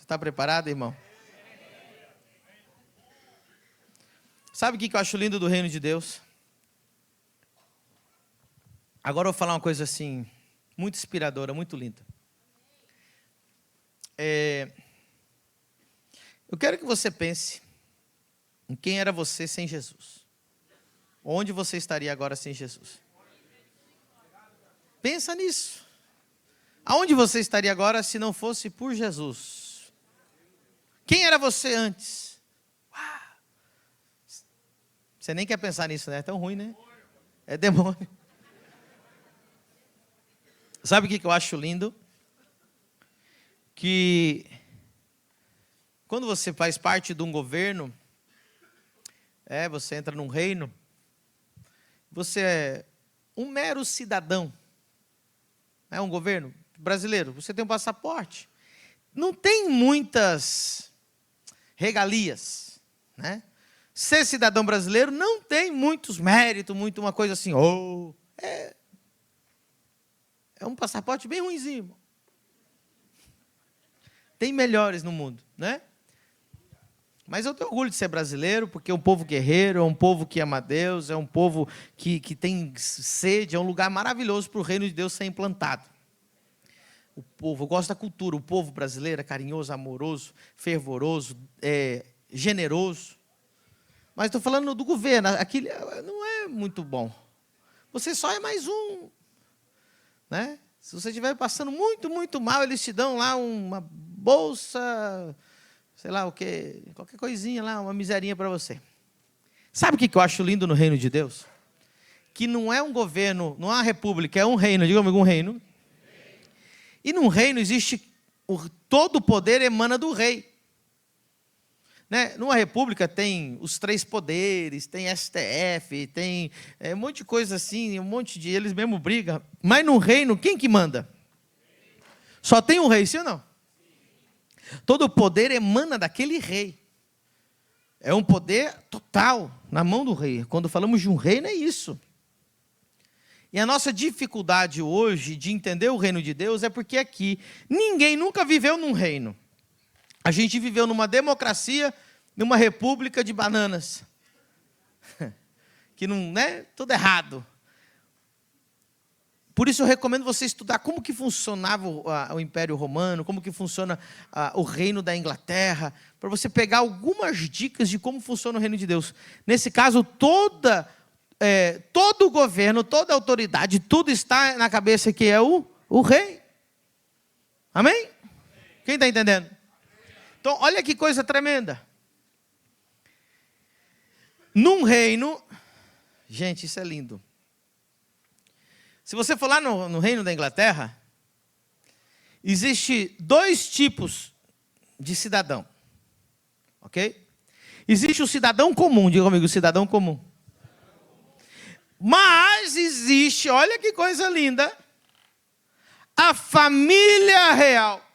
Está preparado, irmão? Sabe o que eu acho lindo do reino de Deus? Agora eu vou falar uma coisa assim, muito inspiradora, muito linda. Eu quero que você pense em quem era você sem Jesus. Onde você estaria agora sem Jesus? Pensa nisso. Aonde você estaria agora se não fosse por Jesus? Quem era você antes? Você nem quer pensar nisso, né? É tão ruim, né? É demônio. Sabe o que eu acho lindo? Que quando você faz parte de um governo, você entra num reino, você é um mero cidadão. É um governo brasileiro, você tem um passaporte. Não tem muitas regalias, né? Ser cidadão brasileiro não tem muitos méritos, muito uma coisa assim, é um passaporte bem ruinzinho. Tem melhores no mundo, né? Mas eu tenho orgulho de ser brasileiro, porque é um povo guerreiro, é um povo que ama a Deus, é um povo que tem sede, é um lugar maravilhoso para o reino de Deus ser implantado. O povo, eu gosto da cultura, o povo brasileiro é carinhoso, amoroso, fervoroso, generoso. Mas estou falando do governo, aquilo não é muito bom. Você só é mais um, né? Se você estiver passando muito, muito mal, eles te dão lá uma bolsa, sei lá o quê, qualquer coisinha lá, uma miserinha para você. Sabe o que eu acho lindo no reino de Deus? Que não é um governo, não é uma república, é um reino, diga comigo, um reino. E num reino existe, todo o poder emana do rei. Né? Numa república tem os 3 poderes, tem STF, tem um monte de coisa assim, um monte de... Eles mesmo brigam. Mas no reino, quem que manda? Só tem um rei, sim ou não? Todo o poder emana daquele rei. É um poder total na mão do rei. Quando falamos de um reino, é isso. E a nossa dificuldade hoje de entender o reino de Deus é porque aqui ninguém nunca viveu num reino. A gente viveu numa democracia, numa república de bananas. Que não, né? Tudo errado. Por isso eu recomendo você estudar como que funcionava o Império Romano, como que funciona o reino da Inglaterra, para você pegar algumas dicas de como funciona o reino de Deus. Nesse caso, todo o governo, toda a autoridade, tudo está na cabeça que é o rei. Amém? Quem está entendendo? Então, olha que coisa tremenda. Num reino, gente, isso é lindo. Se você for lá no reino da Inglaterra, existe 2 tipos de cidadão. Ok? Existe o cidadão comum, diga comigo, o cidadão comum. Mas existe, olha que coisa linda, a família real.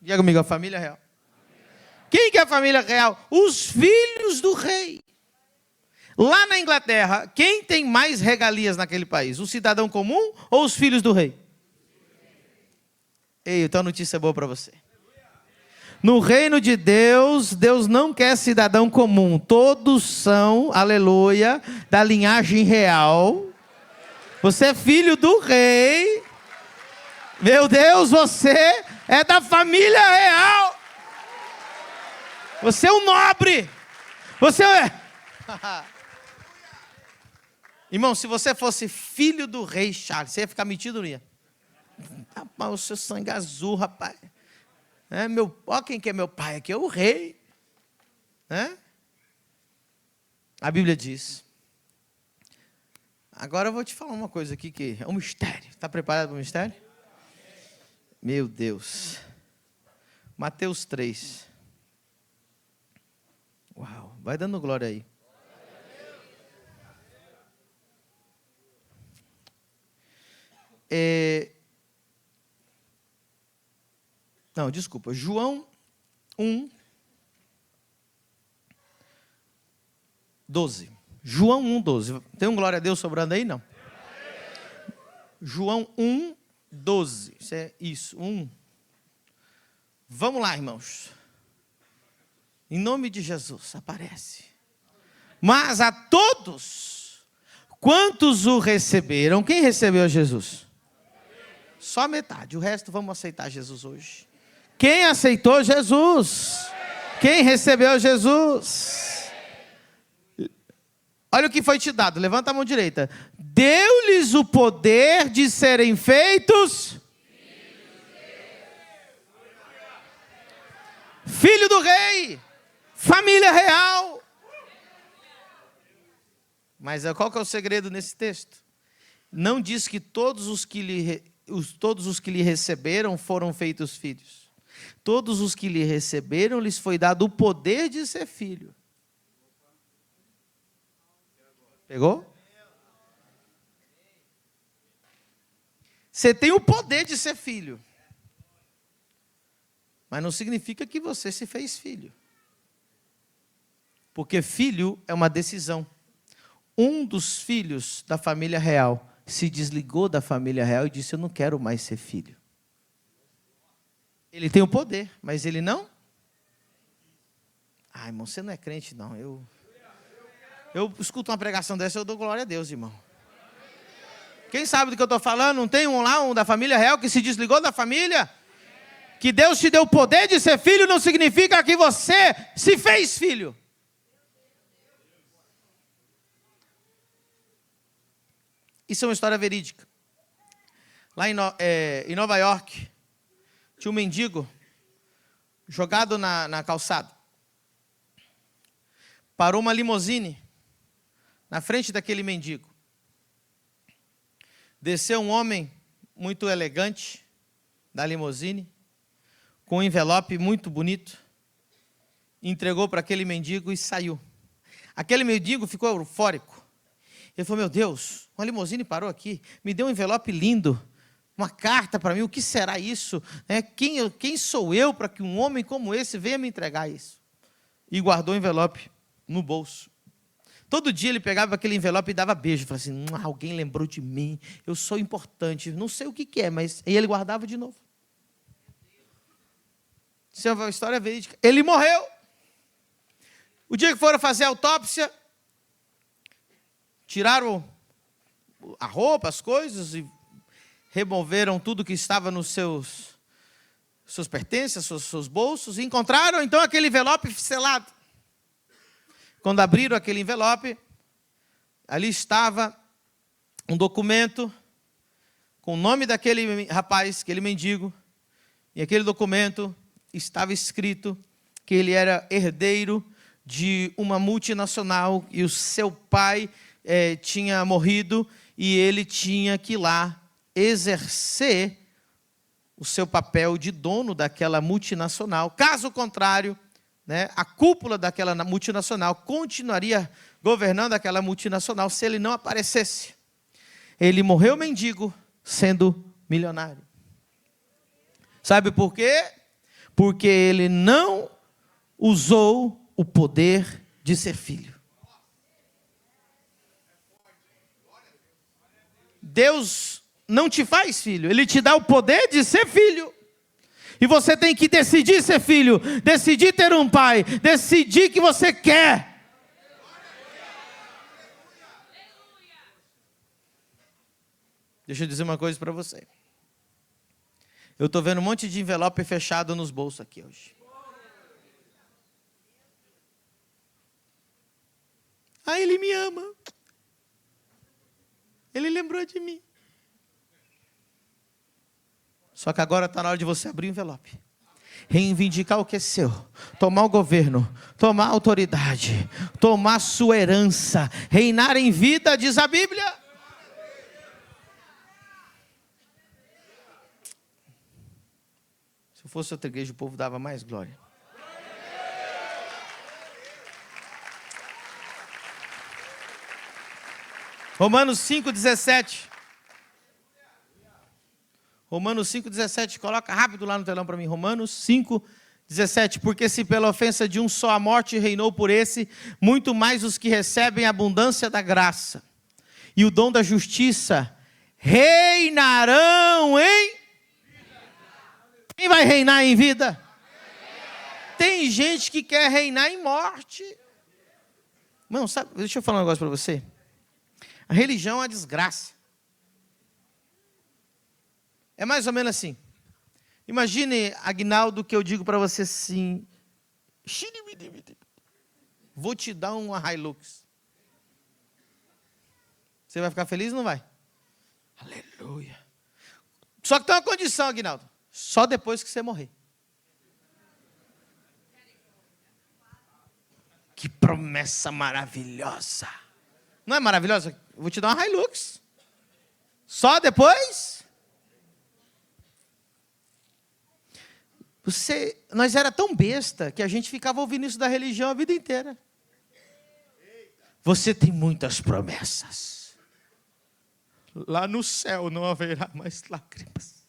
Diga comigo, a família real. Quem que é a família real? Os filhos do rei. Lá na Inglaterra, quem tem mais regalias naquele país? O cidadão comum ou os filhos do rei? Ei, então a notícia é boa para você. No reino de Deus, Deus não quer cidadão comum. Todos são, aleluia, da linhagem real. Você é filho do rei. Meu Deus, você é da família real. Você é um nobre. Você é... Irmão, se você fosse filho do rei Charles, você ia ficar metido, não ia? Rapaz, o seu sangue azul, rapaz. Olha quem que é meu pai aqui, é o rei. A Bíblia diz. Agora eu vou te falar uma coisa aqui que é um mistério. Está preparado para o mistério? Meu Deus. Mateus 3. Uau, vai dando glória aí. Não, desculpa. João 1, 12. João 1, 12. Tem um glória a Deus sobrando aí? Não. João 1, 12. Isso, 1. Vamos lá, irmãos. Em nome de Jesus, aparece. Mas a todos, quantos o receberam, quem recebeu a Jesus? Só metade, o resto vamos aceitar Jesus hoje. Quem aceitou Jesus? Quem recebeu Jesus? Olha o que foi te dado, levanta a mão direita. Deu-lhes o poder de serem feitos filho do rei, família real. Mas qual que é o segredo nesse texto? Não diz que todos os que lhe receberam foram feitos filhos. Todos os que lhe receberam, lhes foi dado o poder de ser filho. Pegou? Você tem o poder de ser filho. Mas não significa que você se fez filho. Porque filho é uma decisão. Um dos filhos da família real se desligou da família real e disse: eu não quero mais ser filho. Ele tem o poder, mas ele não. Ah, irmão, você não é crente, não. Eu escuto uma pregação dessa, eu dou glória a Deus, irmão. Quem sabe do que eu estou falando? Não tem um da família real que se desligou da família? Que Deus te deu o poder de ser filho não significa que você se fez filho. Isso é uma história verídica. Lá em Nova York, tinha um mendigo jogado na calçada. Parou uma limusine na frente daquele mendigo. Desceu um homem muito elegante da limusine, com um envelope muito bonito, entregou para aquele mendigo e saiu. Aquele mendigo ficou eufórico. Ele falou: meu Deus, uma limusine parou aqui, me deu um envelope lindo, uma carta para mim, o que será isso? Quem sou eu para que um homem como esse venha me entregar isso? E guardou o envelope no bolso. Todo dia ele pegava aquele envelope e dava beijo. Falava assim: alguém lembrou de mim, eu sou importante, não sei o que é, mas... E ele guardava de novo. Isso é uma história verídica. Ele morreu. O dia que foram fazer a autópsia, tiraram a roupa, as coisas, e removeram tudo que estava nos seus pertences, seus bolsos, e encontraram então aquele envelope selado. Quando abriram aquele envelope, ali estava um documento com o nome daquele rapaz, aquele mendigo, e aquele documento estava escrito que ele era herdeiro de uma multinacional e o seu pai tinha morrido e ele tinha que ir lá exercer o seu papel de dono daquela multinacional. Caso contrário, a cúpula daquela multinacional continuaria governando aquela multinacional se ele não aparecesse. Ele morreu mendigo, sendo milionário. Sabe por quê? Porque ele não usou o poder de ser filho. Deus não te faz filho, Ele te dá o poder de ser filho. E você tem que decidir ser filho, decidir ter um pai, decidir que você quer. Deixa eu dizer uma coisa para você. Eu estou vendo um monte de envelope fechado nos bolsos aqui hoje. Ele me ama. Ele lembrou de mim. Só que agora está na hora de você abrir o envelope. Reivindicar o que é seu. Tomar o governo. Tomar a autoridade. Tomar sua herança. Reinar em vida, diz a Bíblia. Se fosse outra igreja, o povo dava mais glória. Romanos 5,17. Romanos 5,17. Coloca rápido lá no telão para mim. Romanos 5,17. Porque se pela ofensa de um só a morte reinou por esse, muito mais os que recebem a abundância da graça e o dom da justiça reinarão em... Quem vai reinar em vida? Tem tem gente que quer reinar em morte. Irmão, sabe, deixa eu falar um negócio para você. A religião é uma desgraça. É mais ou menos assim. Imagine, Agnaldo, que eu digo para você assim: vou te dar uma Hilux. Você vai ficar feliz ou não vai? Aleluia. Só que tem uma condição, Agnaldo. Só depois que você morrer. Que promessa maravilhosa. Não é maravilhosa? Eu vou te dar uma Hilux. Só depois? Nós era tão besta que a gente ficava ouvindo isso da religião a vida inteira. Você tem muitas promessas. Lá no céu não haverá mais lágrimas.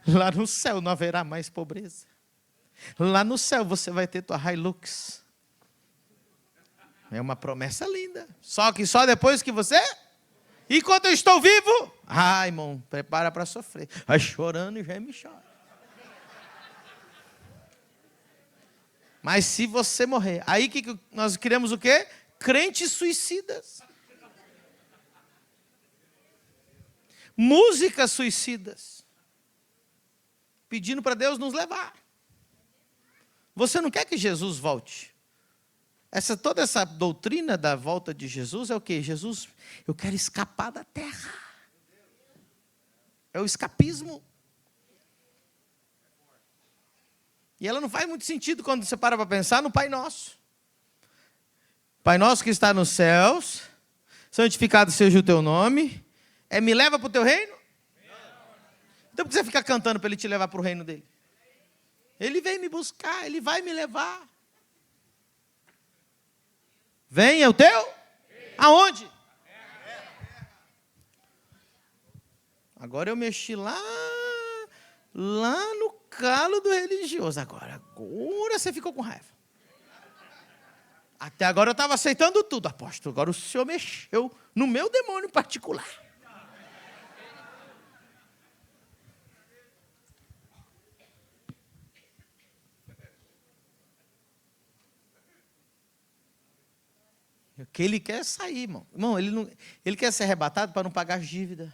Lá no céu não haverá mais pobreza. Lá no céu você vai ter tua Hilux. É uma promessa linda. Só que só depois que você... Enquanto eu estou vivo... Ah, irmão, prepara para sofrer. Vai chorando e geme e chora. Mas se você morrer... Aí que nós criamos o quê? Crentes suicidas. Músicas suicidas. Pedindo para Deus nos levar. Você não quer que Jesus volte? Toda essa doutrina da volta de Jesus é o quê? Jesus, eu quero escapar da terra. É o escapismo. E ela não faz muito sentido quando você para pensar no Pai Nosso. Pai Nosso que está nos céus, santificado seja o teu nome. Me leva para o teu reino? Então por que você fica cantando para ele te levar para o reino dele? Ele vem me buscar, ele vai me levar. Vem, é o teu? Aonde? Agora eu mexi lá no calo do religioso. Agora você ficou com raiva. Até agora eu estava aceitando tudo, apóstolo. Agora o senhor mexeu no meu demônio particular. O que ele quer é sair, irmão. Irmão, ele quer ser arrebatado para não pagar as dívidas.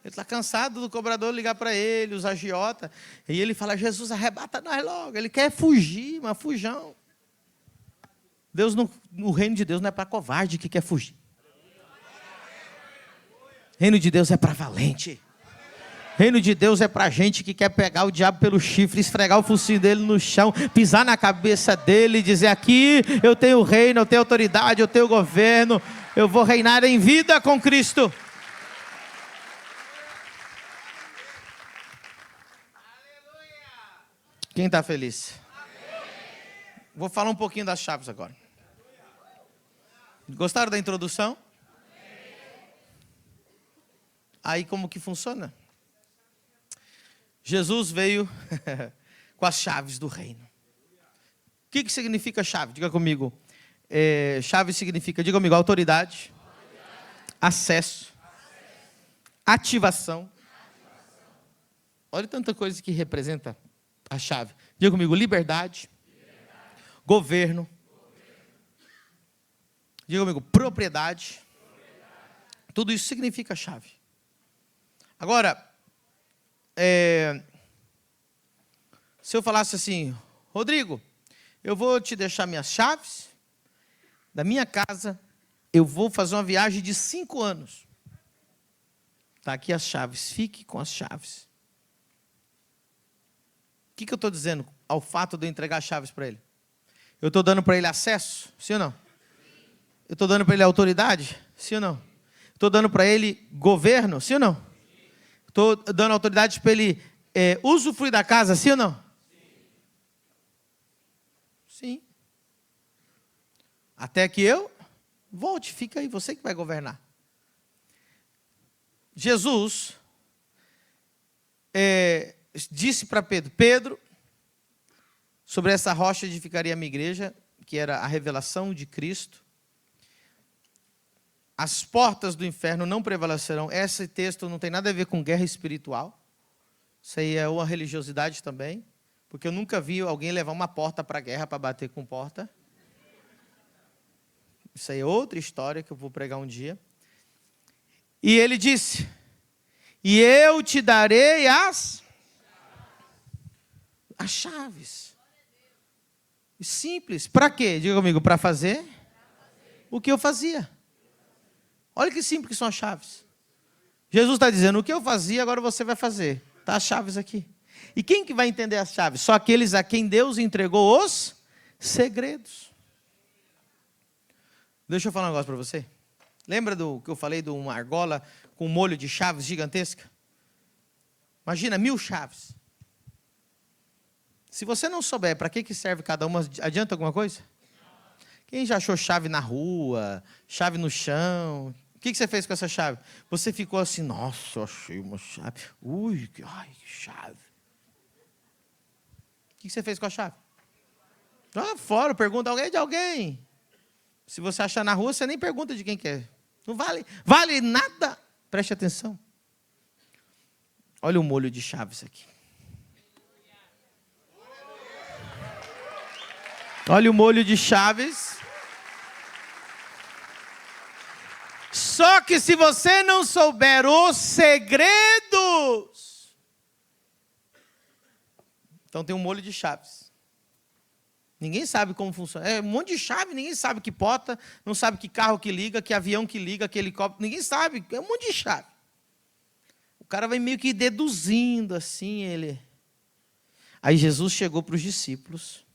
Ele está cansado do cobrador ligar para ele, os agiotas. E ele fala: Jesus, arrebata nós logo. Ele quer fugir, mas fujão. O reino de Deus não é para covarde que quer fugir. O reino de Deus é para valente. Reino de Deus é para gente que quer pegar o diabo pelo chifre, esfregar o focinho dele no chão, pisar na cabeça dele e dizer: aqui eu tenho reino, eu tenho autoridade, eu tenho governo, eu vou reinar em vida com Cristo. Quem está feliz? Vou falar um pouquinho das chaves agora. Gostaram da introdução? Aí como que funciona? Jesus veio com as chaves do reino. O que significa chave? Diga comigo. Chave significa, diga comigo, autoridade, acesso, ativação. Olha tanta coisa que representa a chave. Diga comigo, liberdade, governo. Diga comigo, propriedade. Tudo isso significa chave. Agora, se eu falasse assim: Rodrigo, eu vou te deixar minhas chaves da minha casa, eu vou fazer uma viagem de 5 anos. Está aqui as chaves, fique com as chaves. O que eu estou dizendo ao fato de eu entregar as chaves para ele? Eu estou dando para ele acesso, sim ou não? Eu estou dando para ele autoridade, sim ou não? Estou dando para ele governo, sim ou não? Estou dando autoridade para ele usufruir da casa, sim ou não? Sim. Até que eu volte, fica aí, você que vai governar. Jesus disse para Pedro: Pedro, sobre essa rocha edificaria a minha igreja, que era a revelação de Cristo. as portas do inferno não prevalecerão. Esse texto não tem nada a ver com guerra espiritual. Isso aí é uma religiosidade também. Porque eu nunca vi alguém levar uma porta para a guerra para bater com porta. Isso aí é outra história que eu vou pregar um dia. E ele disse: e eu te darei as chaves. Simples. Para quê? Diga comigo, para fazer o que eu fazia. Olha que simples que são as chaves. Jesus está dizendo, o que eu fazia, agora você vai fazer. Está as chaves aqui. E quem que vai entender as chaves? Só aqueles a quem Deus entregou os segredos. Deixa eu falar um negócio para você. Lembra do que eu falei de uma argola com um molho de chaves gigantesca? Imagina, 1000 chaves. Se você não souber para que serve cada uma, adianta alguma coisa? Quem já achou chave na rua, chave no chão? O que você fez com essa chave? Você ficou assim, nossa, eu achei uma chave. Ui, que chave. O que você fez com a chave? Joga fora, pergunta alguém de alguém. Se você achar na rua, você nem pergunta de quem que é. Não vale nada. Preste atenção. Olha o molho de chaves aqui. Olha o molho de chaves. Só que se você não souber os segredos, então tem um molho de chaves. Ninguém sabe como funciona. É um monte de chave, ninguém sabe que porta, não sabe que carro que liga, que avião que liga, que helicóptero, ninguém sabe. É um monte de chave. O cara vai meio que deduzindo assim, ele. Aí Jesus chegou para os discípulos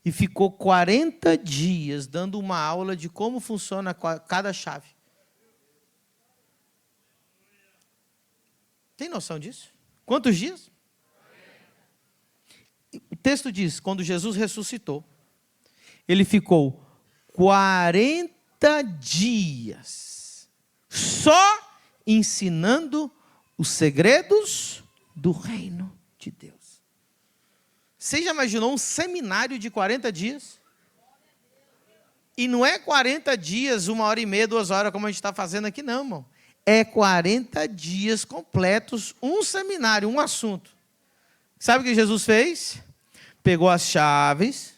e ficou 40 dias dando uma aula de como funciona cada chave. Tem noção disso? Quantos dias? O texto diz, quando Jesus ressuscitou, ele ficou 40 dias só ensinando os segredos do reino de Deus. Você já imaginou um seminário de 40 dias? E não é 40 dias, 1h30, 2 horas, como a gente está fazendo aqui, não, irmão. É 40 dias completos, um seminário, um assunto. Sabe o que Jesus fez? Pegou as chaves,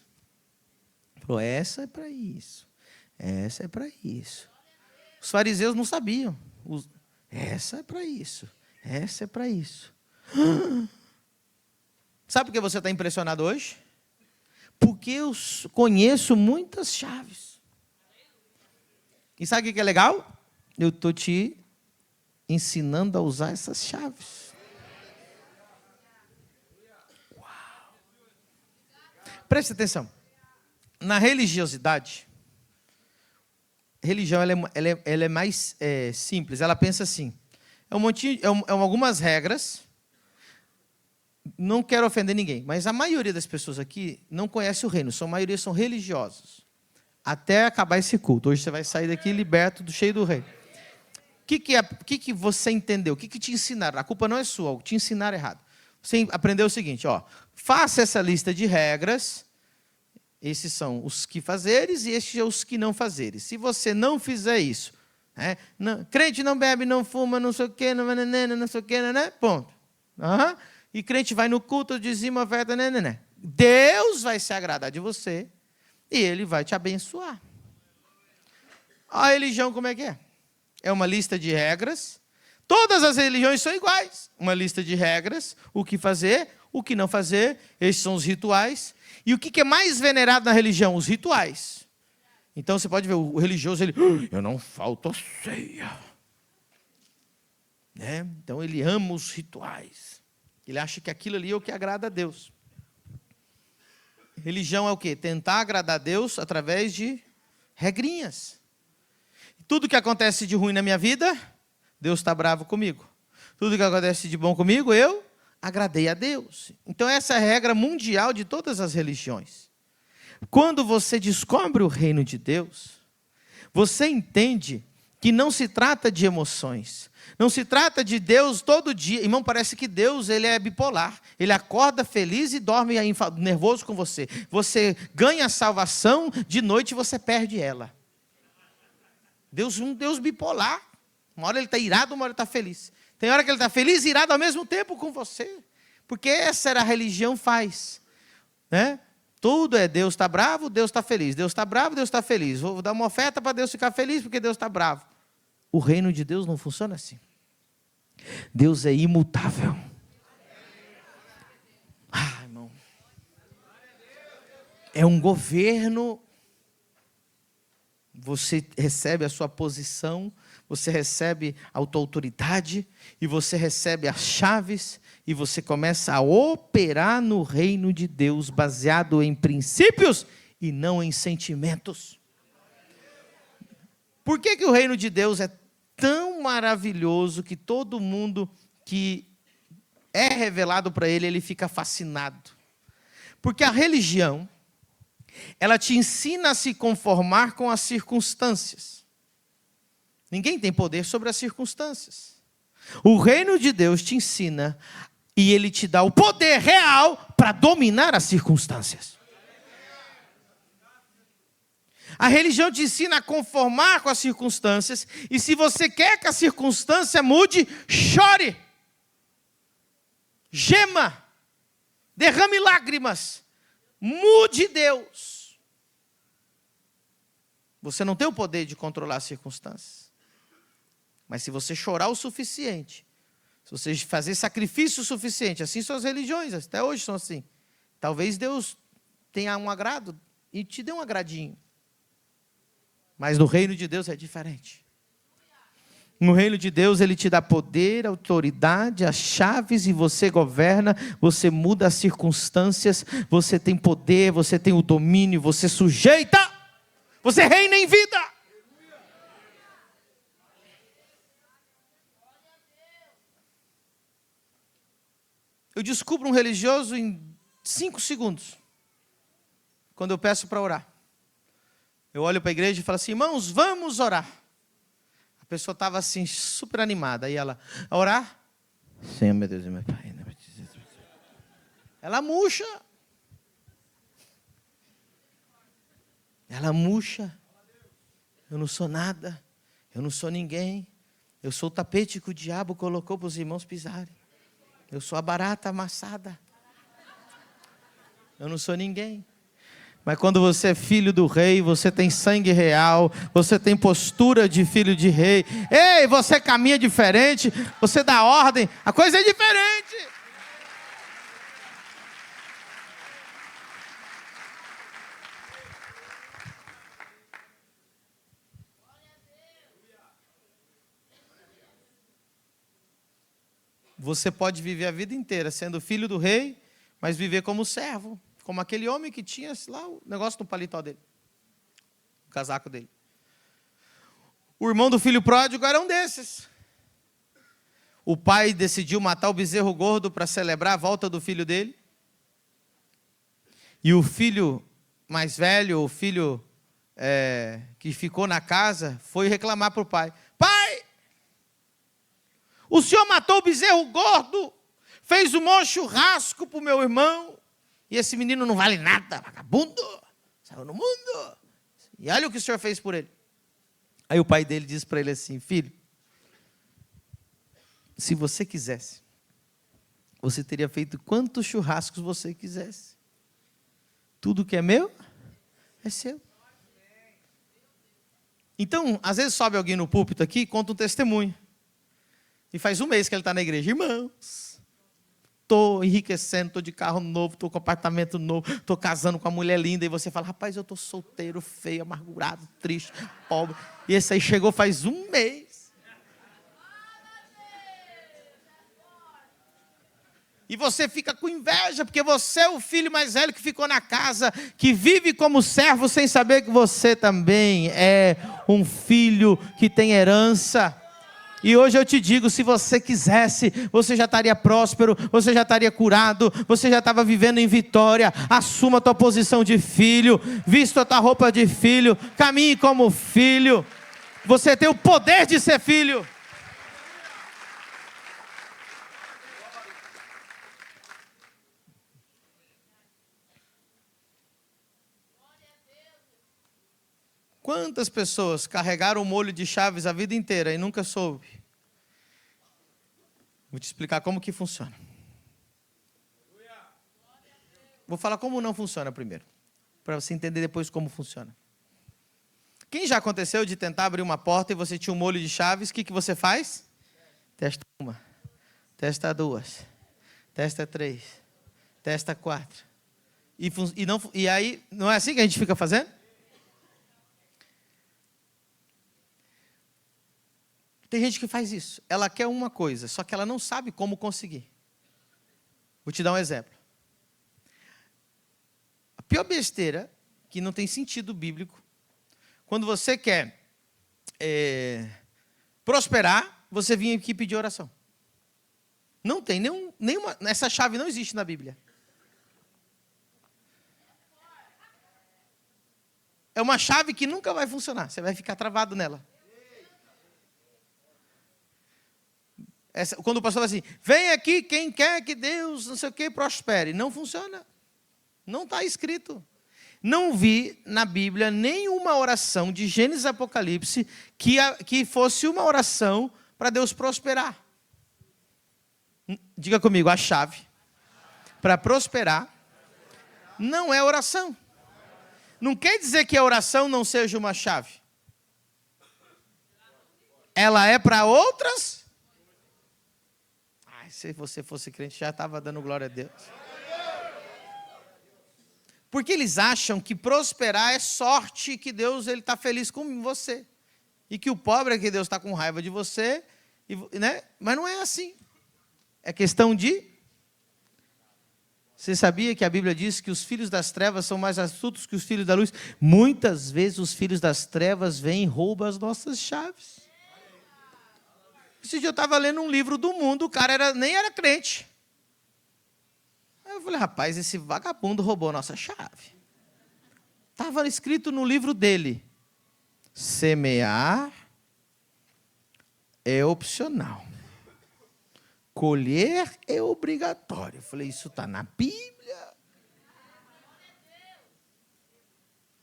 falou, essa é para isso, essa é para isso. Os fariseus não sabiam. Essa é para isso, essa é para isso. Sabe por que você está impressionado hoje? Porque eu conheço muitas chaves. E sabe o que é legal? Eu estou te ensinando a usar essas chaves. Uau! Preste atenção. Na religiosidade, religião ela é mais simples. Ela pensa assim, algumas regras. Não quero ofender ninguém, mas a maioria das pessoas aqui não conhece o reino. A maioria são religiosos. Até acabar esse culto. Hoje você vai sair daqui liberto, cheio do reino. O que você entendeu? O que te ensinaram? A culpa não é sua, te ensinaram errado. Você aprendeu o seguinte, faça essa lista de regras. Esses são os que fazeres e estes são os que não fazeres. Se você não fizer isso, crente não bebe, não fuma, não sei o quê, não sei o quê, né? Ponto. E crente vai no culto, dizima, oferta, né? Deus vai se agradar de você e Ele vai te abençoar. A religião como é que é? É uma lista de regras. Todas as religiões são iguais. Uma lista de regras, o que fazer, o que não fazer. Esses são os rituais. E o que é mais venerado na religião? Os rituais. Então você pode ver, o religioso, eu não falto a ceia. Né? Então ele ama os rituais. Ele acha que aquilo ali é o que agrada a Deus. Religião é o quê? Tentar agradar a Deus através de regrinhas. Tudo que acontece de ruim na minha vida, Deus está bravo comigo. Tudo que acontece de bom comigo, eu agradei a Deus. Então essa é a regra mundial de todas as religiões. Quando você descobre o reino de Deus, você entende que não se trata de emoções. Não se trata de Deus todo dia. Irmão, parece que Deus ele é bipolar. Ele acorda feliz e dorme nervoso com você. Você ganha a salvação, de noite você perde ela. Deus é um Deus bipolar. Uma hora ele está irado, uma hora ele está feliz. Tem hora que ele está feliz e irado ao mesmo tempo com você. Porque essa era a religião faz. Né? Tudo é Deus está bravo, Deus está feliz. Deus está bravo, Deus está feliz. Vou dar uma oferta para Deus ficar feliz porque Deus está bravo. O reino de Deus não funciona assim. Deus é imutável. Irmão. É um governo. Você recebe a sua posição, você recebe a tua autoridade, e você recebe as chaves, e você começa a operar no reino de Deus, baseado em princípios e não em sentimentos. Por que o reino de Deus é tão maravilhoso que todo mundo que é revelado para ele, ele fica fascinado? Porque a religião, ela te ensina a se conformar com as circunstâncias. Ninguém tem poder sobre as circunstâncias. O reino de Deus te ensina e ele te dá o poder real para dominar as circunstâncias. A religião te ensina a conformar com as circunstâncias, e se você quer que a circunstância mude, chore, gema, derrame lágrimas, mude Deus. Você não tem o poder de controlar as circunstâncias. Mas se você chorar o suficiente, se você fazer sacrifício o suficiente, assim são as religiões, até hoje são assim. Talvez Deus tenha um agrado e te dê um agradinho. Mas no reino de Deus é diferente. No reino de Deus ele te dá poder, autoridade, as chaves, e você governa, você muda as circunstâncias, você tem poder, você tem o domínio, você sujeita, você reina em vida. Eu descubro um religioso em 5 segundos, quando eu peço para orar. Eu olho para a igreja e falo assim: irmãos, vamos orar. A pessoa estava assim, super animada. Aí ela, a orar? Senhor, meu Deus e meu Pai. Ela murcha. Ela murcha. Eu não sou nada. Eu não sou ninguém. Eu sou o tapete que o diabo colocou para os irmãos pisarem. Eu sou a barata amassada. Eu não sou ninguém. Mas quando você é filho do rei, você tem sangue real, você tem postura de filho de rei. Ei, você caminha diferente, você dá ordem, a coisa é diferente. Você pode viver a vida inteira sendo filho do rei, mas viver como servo. Como aquele homem que tinha lá o negócio no paletó dele. O casaco dele. O irmão do filho pródigo era um desses. O pai decidiu matar o bezerro gordo para celebrar a volta do filho dele. E o filho mais velho, o filho que ficou na casa, foi reclamar para o pai. Pai, o senhor matou o bezerro gordo, fez um maior churrasco para o meu irmão. E esse menino não vale nada, vagabundo, saiu no mundo. E olha o que o senhor fez por ele. Aí o pai dele disse para ele assim: filho, se você quisesse, você teria feito quantos churrascos você quisesse. Tudo que é meu, é seu. Então, às vezes sobe alguém no púlpito aqui e conta um testemunho. E faz 1 mês que ele está na igreja. Irmãos, estou enriquecendo, estou de carro novo, estou com apartamento novo, estou casando com uma mulher linda. E você fala: rapaz, eu estou solteiro, feio, amargurado, triste, pobre. E esse aí chegou faz 1 mês. E você fica com inveja, porque você é o filho mais velho que ficou na casa, que vive como servo, sem saber que você também é um filho que tem herança. E hoje eu te digo, se você quisesse, você já estaria próspero, você já estaria curado, você já estava vivendo em vitória. Assuma a tua posição de filho, vista a tua roupa de filho, caminhe como filho. Você tem o poder de ser filho. Quantas pessoas carregaram o molho de chaves a vida inteira e nunca soube? Vou te explicar como que funciona. Vou falar como não funciona primeiro, para você entender depois como funciona. Quem já aconteceu de tentar abrir uma porta e você tinha um molho de chaves, o que você faz? Testa uma, testa duas, testa três, testa quatro. E aí, não é assim que a gente fica fazendo? Tem gente que faz isso. Ela quer uma coisa, só que ela não sabe como conseguir. Vou te dar um exemplo. A pior besteira, que não tem sentido bíblico, quando você quer prosperar, você vem aqui pedir oração. Não tem nenhuma... Essa chave não existe na Bíblia. É uma chave que nunca vai funcionar. Você vai ficar travado nela. Quando o pastor fala assim, vem aqui quem quer que Deus, não sei o que, prospere. Não funciona. Não está escrito. Não vi na Bíblia nenhuma oração de Gênesis e Apocalipse que fosse uma oração para Deus prosperar. Diga comigo, a chave para prosperar não é oração. Não quer dizer que a oração não seja uma chave. Ela é para outras. Se você fosse crente, já estava dando glória a Deus. Porque eles acham que prosperar é sorte, que Deus está feliz com você. E que o pobre é que Deus está com raiva de você. Né? Mas não é assim. É questão de... Você sabia que a Bíblia diz que os filhos das trevas são mais astutos que os filhos da luz? Muitas vezes os filhos das trevas vêm e roubam as nossas chaves. Esse dia eu estava lendo um livro do mundo, o cara nem era crente. Aí eu falei, rapaz, esse vagabundo roubou a nossa chave. Estava escrito no livro dele, semear é opcional. Colher é obrigatório. Eu falei, isso está na Bíblia.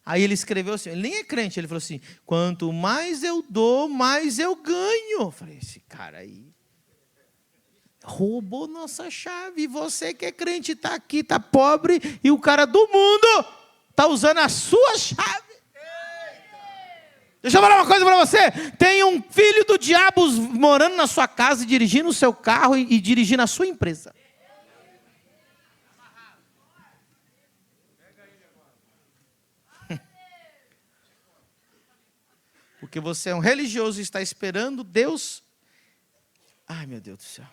Aí ele escreveu assim, ele nem é crente, ele falou assim, quanto mais eu dou, mais eu ganho. Eu falei, esse cara aí roubou nossa chave. E você que é crente está aqui, está pobre, e o cara do mundo está usando a sua chave. Deixa eu falar uma coisa para você. Tem um filho do diabo morando na sua casa, dirigindo o seu carro e dirigindo a sua empresa. Porque você é um religioso e está esperando Deus. Ai, meu Deus do céu.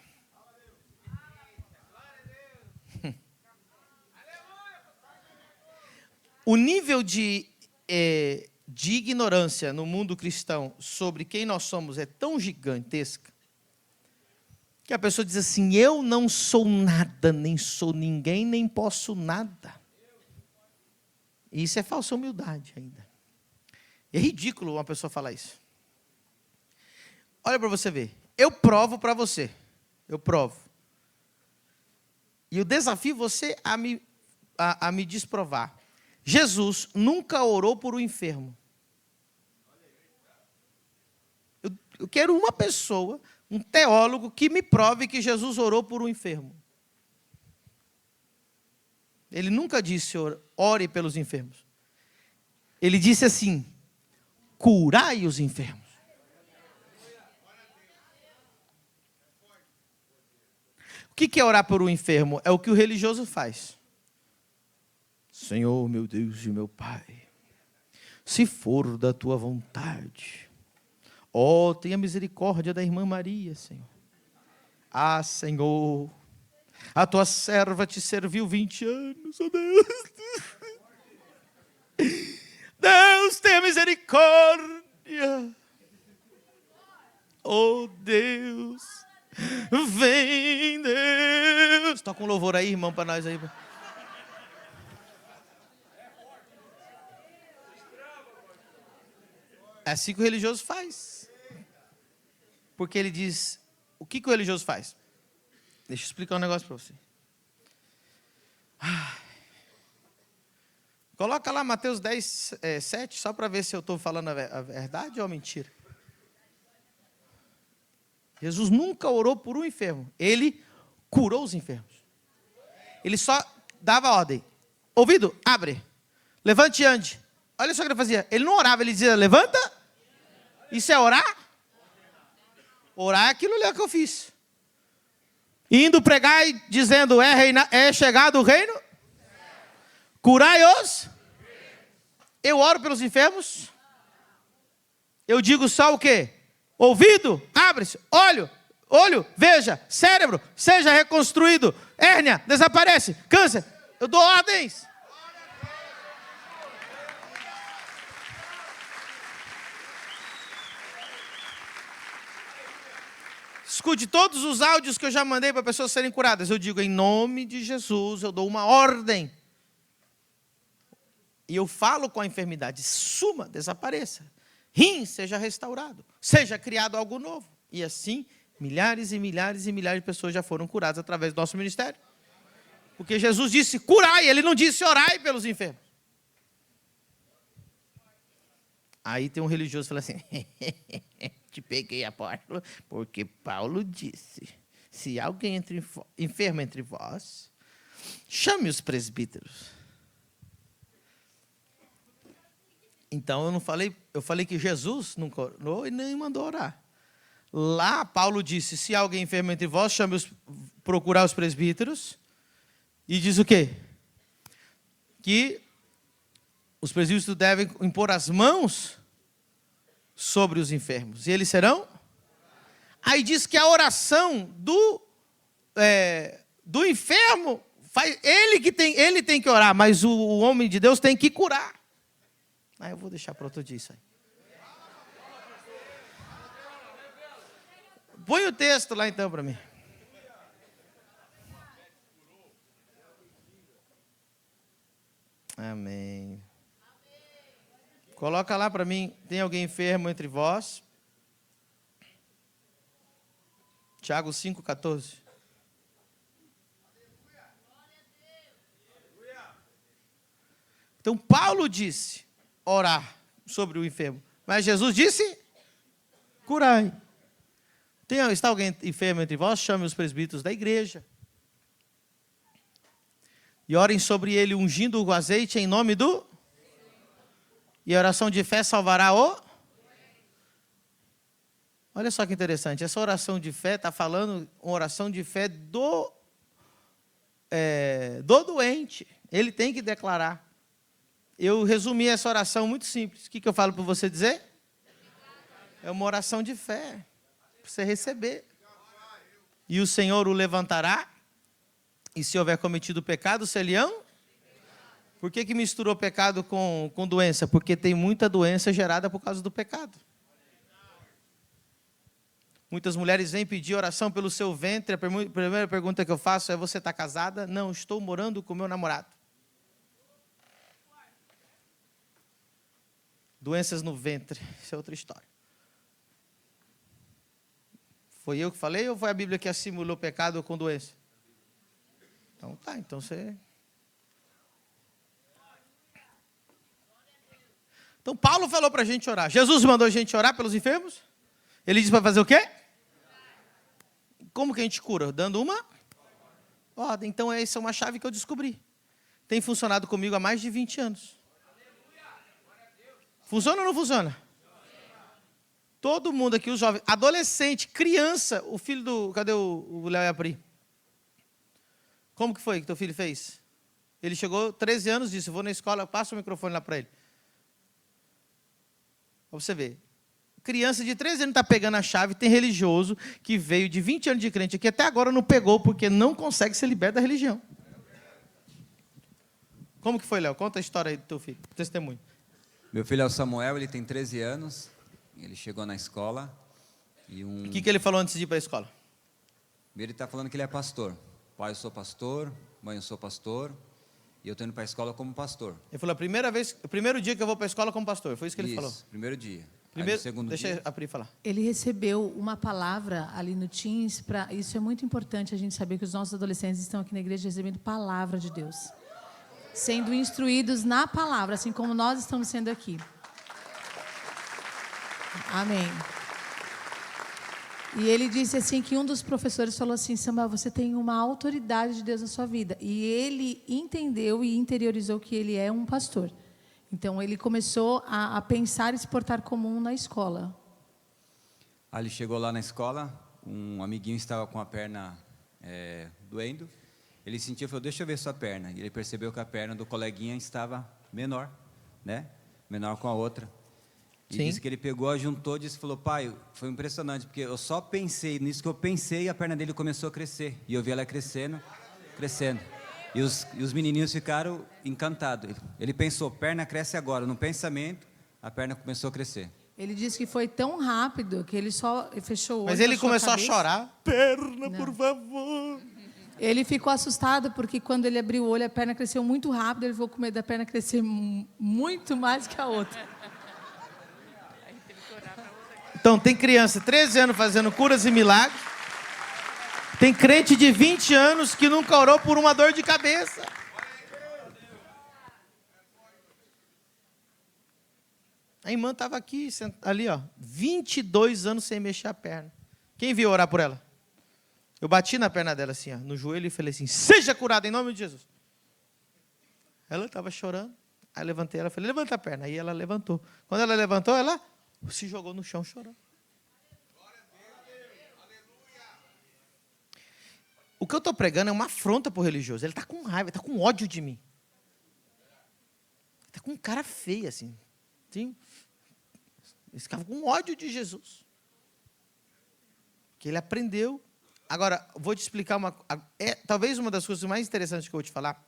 O nível de ignorância no mundo cristão sobre quem nós somos é tão gigantesca que a pessoa diz assim, eu não sou nada, nem sou ninguém, nem posso nada. E isso é falsa humildade ainda. É ridículo uma pessoa falar isso. Olha para você ver. Eu provo para você. Eu provo. E eu desafio você a me desprovar. Jesus nunca orou por um enfermo. Eu quero uma pessoa, um teólogo, que me prove que Jesus orou por um enfermo. Ele nunca disse, ore pelos enfermos. Ele disse assim, curai os enfermos. O que é orar por um enfermo? É o que o religioso faz. Senhor, meu Deus e meu Pai, se for da tua vontade, tenha misericórdia da irmã Maria, Senhor. Ah, Senhor, a tua serva te serviu 20 anos, oh Deus. Deus, tenha misericórdia. Oh Deus, vem Deus. Toca um louvor aí, irmão, para nós aí. É assim que o religioso faz. Porque ele diz, o que o religioso faz? Deixa eu explicar um negócio para você. Coloca lá Mateus 10, 7, só para ver se eu estou falando a verdade ou a mentira. Jesus nunca orou por um enfermo. Ele curou os enfermos. Ele só dava ordem. Ouvido, abre. Levante e ande. Olha só o que ele fazia. Ele não orava, ele dizia, levanta. Isso é orar? Orar é aquilo ali que eu fiz. Indo pregar e dizendo, é chegado o reino. Curai-os. Eu oro pelos enfermos. Eu digo só o quê? Ouvido, abre-se. Olho, veja. Cérebro, seja reconstruído. Hérnia, desaparece. Câncer. Eu dou ordens. Escute todos os áudios que eu já mandei para pessoas serem curadas. Eu digo, em nome de Jesus, eu dou uma ordem. E eu falo com a enfermidade, suma, desapareça. Rim, seja restaurado. Seja criado algo novo. E assim, milhares e milhares e milhares de pessoas já foram curadas através do nosso ministério. Porque Jesus disse curai, ele não disse orai pelos enfermos. Aí tem um religioso que fala assim, te peguei, apóstolo, porque Paulo disse, se alguém enfermo entre vós, chame os presbíteros. Então eu falei que Jesus não orou e nem mandou orar. Lá Paulo disse, se alguém enfermo entre vós, procurar os presbíteros. E diz o quê? Que os presbíteros devem impor as mãos sobre os enfermos. E eles serão? Aí diz que a oração do enfermo, ele tem que orar, mas o homem de Deus tem que curar. Eu vou deixar para outro dia isso aí. Põe o texto lá então para mim. Amém. Coloca lá para mim, tem alguém enfermo entre vós? Tiago 5,14. Então Paulo disse orar sobre o enfermo, mas Jesus disse curai. Está alguém enfermo entre vós? Chame os presbíteros da igreja. E orem sobre ele, ungindo o azeite em nome do... E a oração de fé salvará o... Olha só que interessante. Essa oração de fé está falando uma oração de fé do doente. Ele tem que declarar. Eu resumi essa oração muito simples. O que eu falo para você dizer? É uma oração de fé. Para você receber. E o Senhor o levantará. E se houver cometido pecado, se-lhe-ão? Por que misturou pecado com doença? Porque tem muita doença gerada por causa do pecado. Muitas mulheres vêm pedir oração pelo seu ventre. A primeira pergunta que eu faço é, você está casada? Não, estou morando com meu namorado. Doenças no ventre, isso é outra história. Foi eu que falei ou foi a Bíblia que assimilou pecado com doença? Então tá, então você... Então Paulo falou para a gente orar. Jesus mandou a gente orar pelos enfermos? Ele disse para fazer o quê? Como que a gente cura? Dando uma ordem. Então essa é uma chave que eu descobri. Tem funcionado comigo há mais de 20 anos. Funciona ou não funciona? Todo mundo aqui, os jovens, adolescente, criança, o filho do... Cadê o Léo e a Pri? Como que foi que teu filho fez? Ele chegou 13 anos, disse, vou na escola, passa o microfone lá para ele. Para você ver. Criança de 13 anos está pegando a chave, tem religioso que veio de 20 anos de crente aqui, até agora não pegou, porque não consegue ser liberto da religião. Como que foi, Léo? Conta a história aí do teu filho, testemunho. Meu filho é o Samuel, ele tem 13 anos, ele chegou na escola e O que ele falou antes de ir para a escola? Ele está falando que ele é pastor. Pai, eu sou pastor, mãe, eu sou pastor, e eu estou indo para a escola como pastor. Ele falou, o primeiro dia que eu vou para a escola como pastor, foi isso que ele falou? Primeiro dia. Primeiro, segundo deixa dia, a Pri falar. Ele recebeu uma palavra ali no Teams, isso é muito importante a gente saber que os nossos adolescentes estão aqui na igreja recebendo palavra de Deus. sendo instruídos na palavra, assim como nós estamos sendo aqui. Amém. E ele disse assim que um dos professores falou assim: Samuel, você tem uma autoridade de Deus na sua vida. E ele entendeu e interiorizou que ele é um pastor. Então ele começou a pensar e se portar como um na escola. Aí ele chegou lá na escola, um amiguinho estava com a perna doendo. Ele sentiu e falou: deixa eu ver sua perna. E ele percebeu que a perna do coleguinha estava menor, né? Menor com a outra. E Sim. disse que ele pegou, juntou e falou: pai, foi impressionante, porque eu só pensei nisso que eu pensei e a perna dele começou a crescer. E eu vi ela crescendo, crescendo. E os menininhos ficaram encantados. Ele pensou: perna cresce agora. No pensamento, a perna começou a crescer. Ele disse que foi tão rápido que ele só fechou o olho. Mas ele baixou começou a cabeça. chorar. Perna, por favor. Ele ficou assustado porque quando ele abriu o olho, a perna cresceu muito rápido. Ele ficou com medo da perna crescer muito mais que a outra. Então, tem criança, 13 anos, fazendo curas e milagres. Tem crente de 20 anos que nunca orou por uma dor de cabeça. A irmã estava aqui, ali, ó, 22 anos sem mexer a perna. Quem viu orar por ela? Eu bati na perna dela assim, ó, no joelho, e falei assim: seja curada em nome de Jesus. Ela estava chorando. Aí eu levantei ela, falei: levanta a perna. Aí ela levantou. Quando ela levantou, ela se jogou no chão chorando. O que eu estou pregando é uma afronta para o religioso. Ele está com raiva, ele está com ódio de mim. Ele está com um cara feio assim. Sim. Ele ficava com ódio de Jesus. Que ele aprendeu. Agora, vou te explicar talvez uma das coisas mais interessantes que eu vou te falar.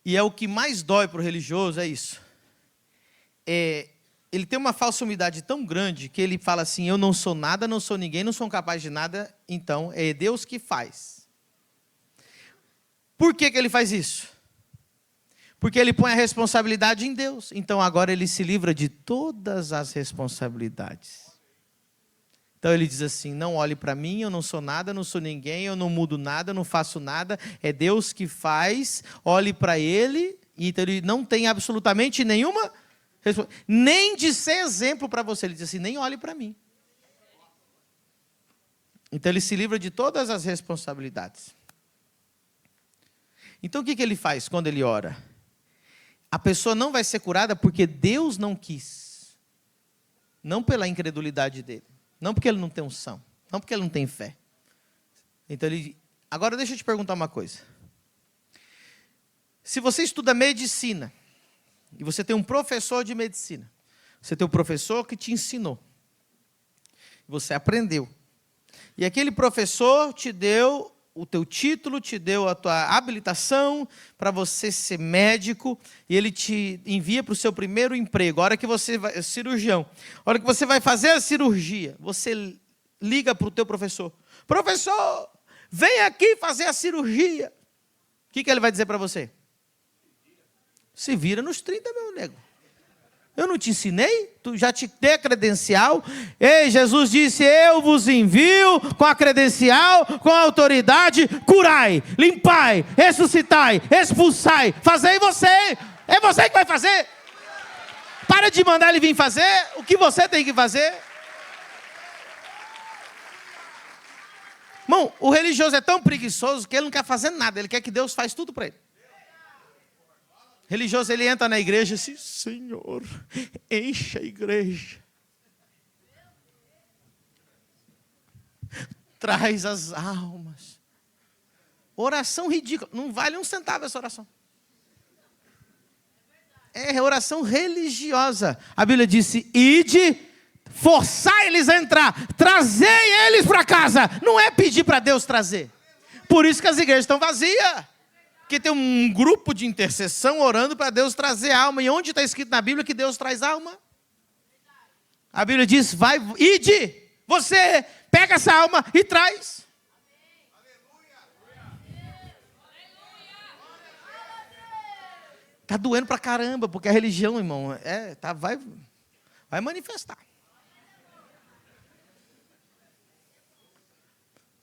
E é o que mais dói para o religioso, é isso. Ele tem uma falsa humildade tão grande que ele fala assim: eu não sou nada, não sou ninguém, não sou capaz de nada, então é Deus que faz. Por que ele faz isso? Porque ele põe a responsabilidade em Deus. Então agora ele se livra de todas as responsabilidades. Então ele diz assim: não olhe para mim, eu não sou nada, não sou ninguém, eu não mudo nada, eu não faço nada, é Deus que faz, olhe para ele. Então ele não tem absolutamente nenhuma, nem de ser exemplo para você. Ele diz assim: nem olhe para mim. Então ele se livra de todas as responsabilidades. Então o que ele faz quando ele ora? A pessoa não vai ser curada porque Deus não quis. Não pela incredulidade dele. Não porque ele não tem unção. Não porque ele não tem fé. Então agora deixa eu te perguntar uma coisa. Se você estuda medicina, e você tem um professor de medicina, você tem um professor que te ensinou, você aprendeu, e aquele professor te deu o teu título, te deu a tua habilitação para você ser médico, e ele te envia para o seu primeiro emprego, a hora que você vai, cirurgião, a hora que você vai fazer a cirurgia, você liga para o teu professor: professor, vem aqui fazer a cirurgia. O que ele vai dizer para você? Se vira nos 30, meu nego. Eu não te ensinei? Tu já te dei a credencial? Ei, Jesus disse: eu vos envio com a credencial, com a autoridade: curai, limpai, ressuscitai, expulsai, fazei você. É você que vai fazer. Para de mandar ele vir fazer o que você tem que fazer. Irmão, o religioso é tão preguiçoso que ele não quer fazer nada. Ele quer que Deus faça tudo para ele. Religioso, ele entra na igreja assim: Senhor, enche a igreja. Traz as almas. Oração ridícula. Não vale um centavo essa oração. É oração religiosa. A Bíblia disse: ide, forçar eles a entrar, trazei eles para casa. Não é pedir para Deus trazer. Por isso que as igrejas estão vazias. Porque tem um grupo de intercessão orando para Deus trazer alma. E onde está escrito na Bíblia que Deus traz alma? A Bíblia diz: vai, ide, você pega essa alma e traz. Está doendo para caramba, porque a religião, irmão, vai manifestar.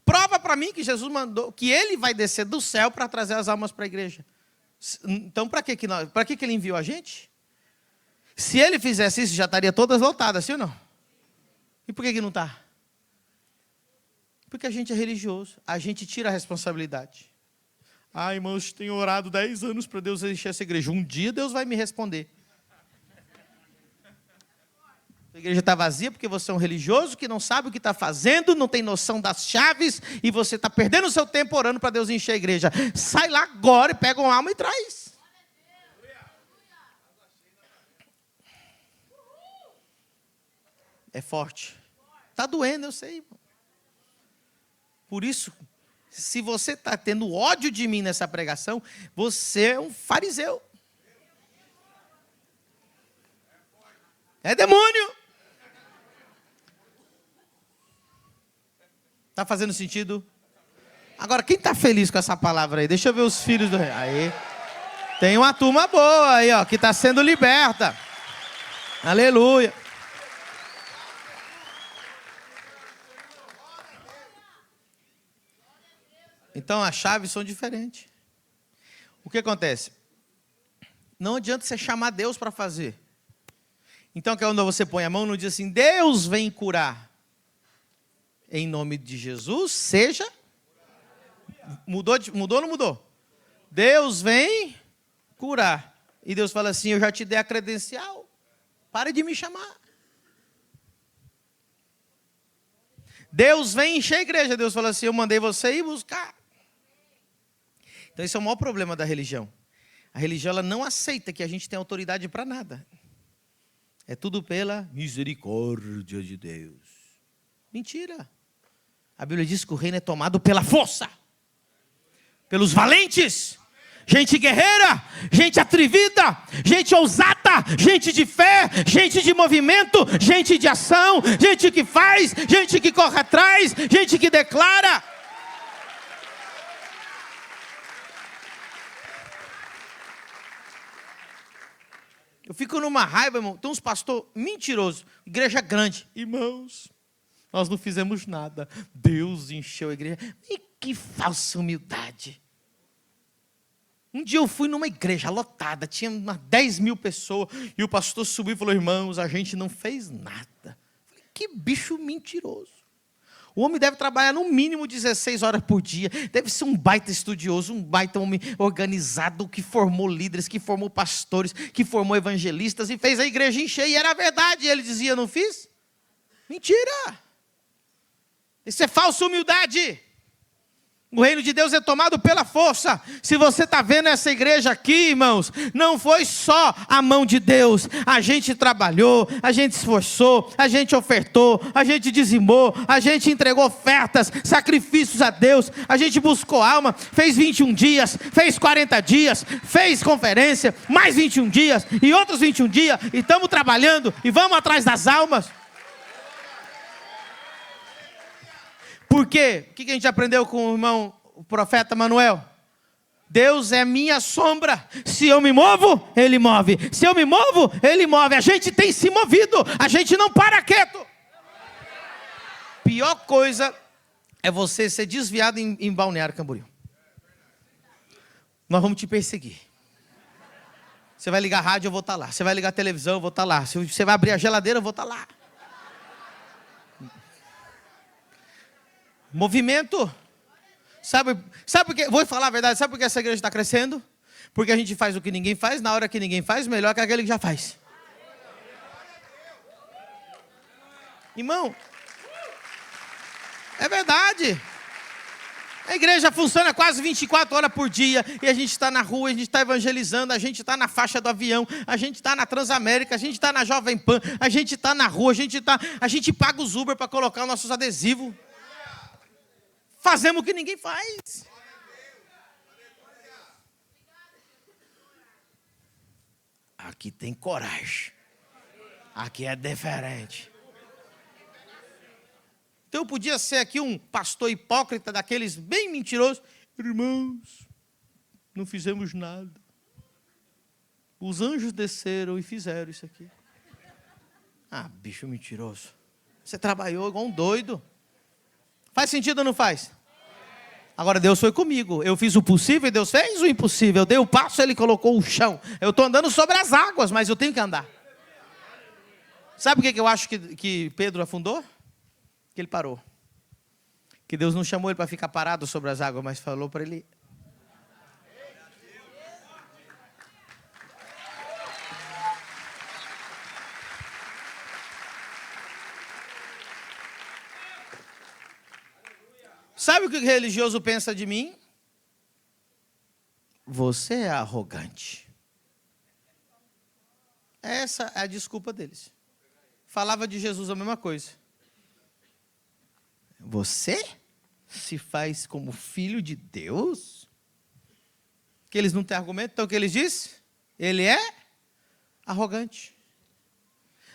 Prova para mim que Jesus mandou, que ele vai descer do céu para trazer as almas para a igreja. Então, para que ele enviou a gente? Se ele fizesse isso, já estaria todas lotadas, sim ou não? E por que não está? Porque a gente é religioso. A gente tira a responsabilidade. Ah, irmãos, tenho orado 10 anos para Deus encher essa igreja. Um dia Deus vai me responder. A igreja está vazia porque você é um religioso que não sabe o que está fazendo, não tem noção das chaves, e você está perdendo o seu tempo orando para Deus encher a igreja. Sai lá agora e pega uma alma e traz. É forte. Está doendo, eu sei, irmão. Por isso, se você está tendo ódio de mim nessa pregação, você é um fariseu. É demônio. Está fazendo sentido? Agora, quem está feliz com essa palavra aí? Deixa eu ver os filhos do rei. Aí. Tem uma turma boa aí, ó, que está sendo liberta. Aleluia. Então, as chaves são diferentes. O que acontece? Não adianta você chamar Deus para fazer. Então, quando você põe a mão, não diz assim, Deus vem curar. Em nome de Jesus, seja. Mudou ou não mudou? Deus vem curar. E Deus fala assim, eu já te dei a credencial. Pare de me chamar. Deus vem encher a igreja. Deus fala assim, eu mandei você ir buscar. Então, esse é o maior problema da religião. A religião ela não aceita que a gente tenha autoridade para nada. É tudo pela misericórdia de Deus. Mentira. A Bíblia diz que o reino é tomado pela força. Pelos valentes. Gente guerreira, gente atrevida, gente ousada, gente de fé, gente de movimento, gente de ação, gente que faz, gente que corre atrás, gente que declara. Eu fico numa raiva, irmão. Tem uns pastores mentirosos, igreja grande. Irmãos, nós não fizemos nada. Deus encheu a igreja. E que falsa humildade. Um dia eu fui numa igreja lotada, tinha umas 10 mil pessoas, e o pastor subiu e falou, irmãos, a gente não fez nada. Falei, que bicho mentiroso. O homem deve trabalhar no mínimo 16 horas por dia, deve ser um baita estudioso, um baita homem organizado, que formou líderes, que formou pastores, que formou evangelistas, e fez a igreja encher, e era verdade, e ele dizia, não fiz? Mentira! Isso é falsa humildade. O reino de Deus é tomado pela força. Se você está vendo essa igreja aqui, irmãos, não foi só a mão de Deus. A gente trabalhou, a gente esforçou, a gente ofertou, a gente dizimou, a gente entregou ofertas, sacrifícios a Deus, a gente buscou alma, fez 21 dias, fez 40 dias, fez conferência, mais 21 dias e outros 21 dias, e estamos trabalhando e vamos atrás das almas. Por quê? O que a gente aprendeu com o irmão, o profeta Manuel? Deus é minha sombra. Se eu me movo, Ele move. Se eu me movo, Ele move. A gente tem se movido. A gente não para quieto. Pior coisa é você ser desviado em Balneário Camboriú. Nós vamos te perseguir. Você vai ligar a rádio, eu vou estar lá. Você vai ligar a televisão, eu vou estar lá. Se você vai abrir a geladeira, eu vou estar lá. Movimento. Sabe por quê? Vou falar a verdade. Sabe por que essa igreja está crescendo? Porque a gente faz o que ninguém faz, na hora que ninguém faz, melhor que aquele que já faz. Irmão, é verdade. A igreja funciona quase 24 horas por dia, e a gente está na rua, a gente está evangelizando, a gente está na faixa do avião, a gente está na Transamérica, a gente está na Jovem Pan, a gente está na rua, a gente paga os Uber para colocar os nossos adesivos. Fazemos o que ninguém faz. Aqui tem coragem. Aqui é diferente. Então eu podia ser aqui um pastor hipócrita daqueles bem mentirosos. Irmãos, não fizemos nada. Os anjos desceram e fizeram isso aqui. Ah, bicho mentiroso. Você trabalhou igual um doido. Faz sentido ou não faz? Agora, Deus foi comigo. Eu fiz o possível e Deus fez o impossível. Eu dei o passo, Ele colocou o chão. Eu estou andando sobre as águas, mas eu tenho que andar. Sabe o que eu acho que Pedro afundou? Que ele parou. Que Deus não chamou ele para ficar parado sobre as águas, mas falou para ele... Sabe o que o religioso pensa de mim? Você é arrogante. Essa é a desculpa deles. Falava de Jesus a mesma coisa. Você se faz como filho de Deus? Que eles não têm argumento, então o que eles dizem? Ele é arrogante.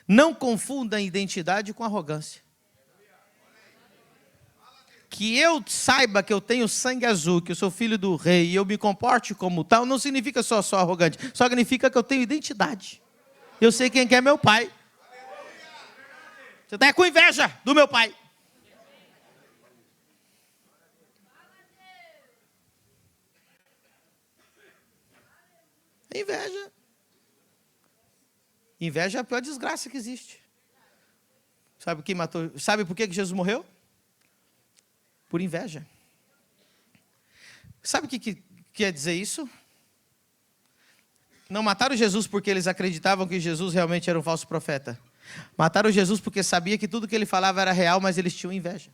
Não confunda identidade com arrogância. Que eu saiba que eu tenho sangue azul, que eu sou filho do rei, e eu me comporte como tal, não significa só arrogante, só significa que eu tenho identidade. Eu sei quem é meu pai. Você está com inveja do meu pai. Inveja. Inveja é a pior desgraça que existe. Sabe quem matou? Sabe por que Jesus morreu? Por inveja. Sabe o que quer dizer isso? Não mataram Jesus porque eles acreditavam que Jesus realmente era um falso profeta. Mataram Jesus porque sabia que tudo que ele falava era real, mas eles tinham inveja.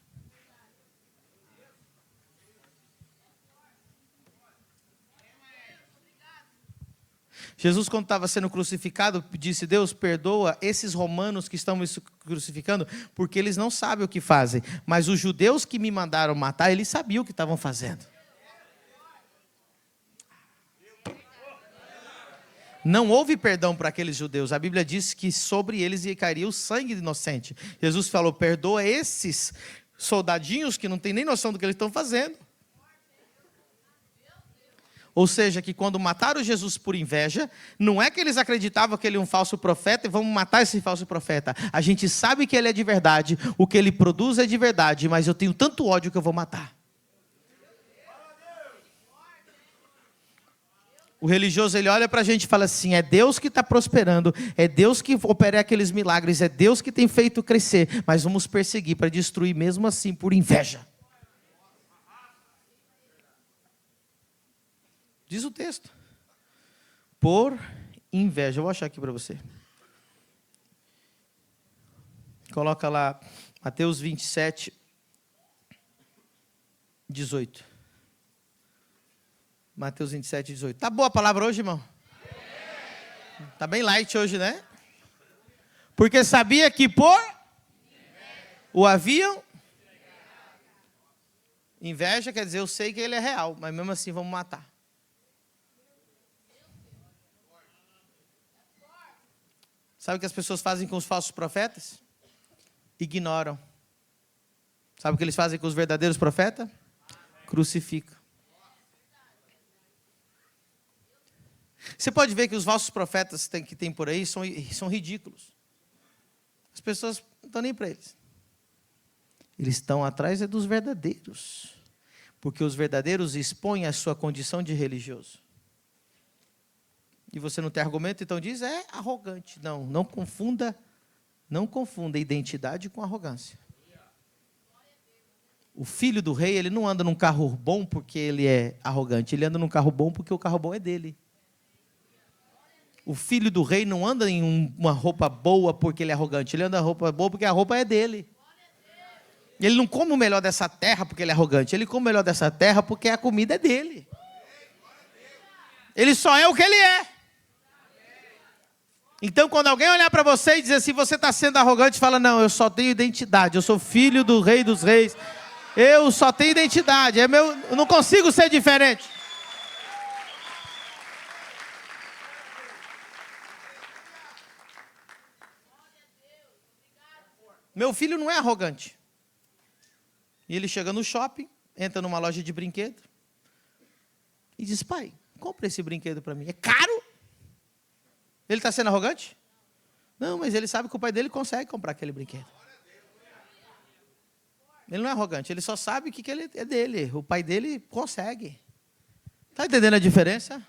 Jesus, quando estava sendo crucificado, disse: Deus, perdoa esses romanos que estão me crucificando, porque eles não sabem o que fazem. Mas os judeus que me mandaram matar, eles sabiam o que estavam fazendo. Não houve perdão para aqueles judeus. A Bíblia diz que sobre eles cairia o sangue inocente. Jesus falou: perdoa esses soldadinhos que não têm nem noção do que eles estão fazendo. Ou seja, que quando mataram Jesus por inveja, não é que eles acreditavam que ele é um falso profeta e vamos matar esse falso profeta. A gente sabe que ele é de verdade, o que ele produz é de verdade, mas eu tenho tanto ódio que eu vou matar. O religioso, ele olha para a gente e fala assim: é Deus que está prosperando, é Deus que opera aqueles milagres, é Deus que tem feito crescer, mas vamos perseguir para destruir mesmo assim por inveja. Diz o texto. Por inveja. Eu vou achar aqui para você. Coloca lá Mateus 27, 18. Mateus 27, 18. Tá boa a palavra hoje, irmão? Tá bem light hoje, né? Porque sabia que por o haviam. Inveja quer dizer, eu sei que ele é real, mas mesmo assim vamos matar. Sabe o que as pessoas fazem com os falsos profetas? Ignoram. Sabe o que eles fazem com os verdadeiros profetas? Crucificam. Você pode ver que os falsos profetas que tem por aí são ridículos. As pessoas não estão nem para eles. Eles estão atrás dos verdadeiros. Porque os verdadeiros expõem a sua condição de religioso. E você não tem argumento, então diz, é arrogante. Não confunda identidade com arrogância. O filho do rei, ele não anda num carro bom porque ele é arrogante. Ele anda num carro bom porque o carro bom é dele. O filho do rei não anda em uma roupa boa porque ele é arrogante. Ele anda em roupa boa porque a roupa é dele. Ele não come o melhor dessa terra porque ele é arrogante. Ele come o melhor dessa terra porque a comida é dele. Ele só é o que ele é. Então, quando alguém olhar para você e dizer assim, você está sendo arrogante, fala: não, eu só tenho identidade, eu sou filho do rei dos reis, eu só tenho identidade, eu não consigo ser diferente. Meu filho não é arrogante. E ele chega no shopping, entra numa loja de brinquedo e diz: pai, compra esse brinquedo para mim. É caro? Ele está sendo arrogante? Não, mas ele sabe que o pai dele consegue comprar aquele brinquedo. Ele não é arrogante, ele só sabe o que ele é dele. O pai dele consegue. Está entendendo a diferença?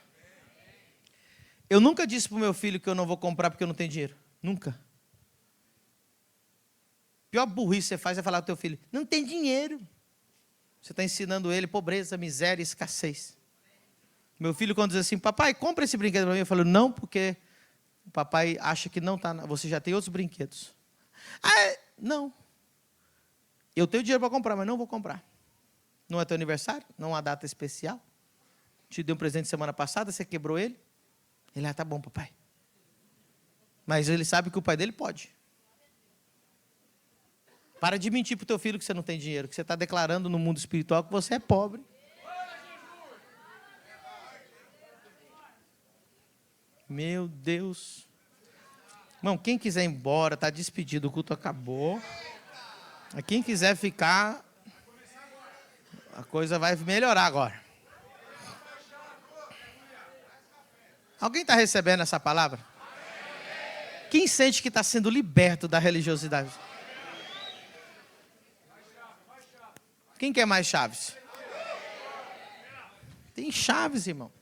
Eu nunca disse para o meu filho que eu não vou comprar porque eu não tenho dinheiro. Nunca. A pior burrice que você faz é falar para o teu filho, não tem dinheiro. Você está ensinando ele pobreza, miséria e escassez. Meu filho, quando diz assim, papai, compra esse brinquedo para mim, eu falo, não, porque o papai acha que não está, você já tem outros brinquedos. Não. Eu tenho dinheiro para comprar, mas não vou comprar. Não é teu aniversário? Não é uma data especial? Te dei um presente semana passada, você quebrou ele? Ele, tá bom, papai. Mas ele sabe que o pai dele pode. Para de mentir para o teu filho que você não tem dinheiro, que você está declarando no mundo espiritual que você é pobre. Meu Deus. Irmão, quem quiser ir embora, está despedido, o culto acabou. Quem quiser ficar, a coisa vai melhorar agora. Alguém está recebendo essa palavra? Quem sente que está sendo liberto da religiosidade? Quem quer mais chaves? Tem chaves, irmão.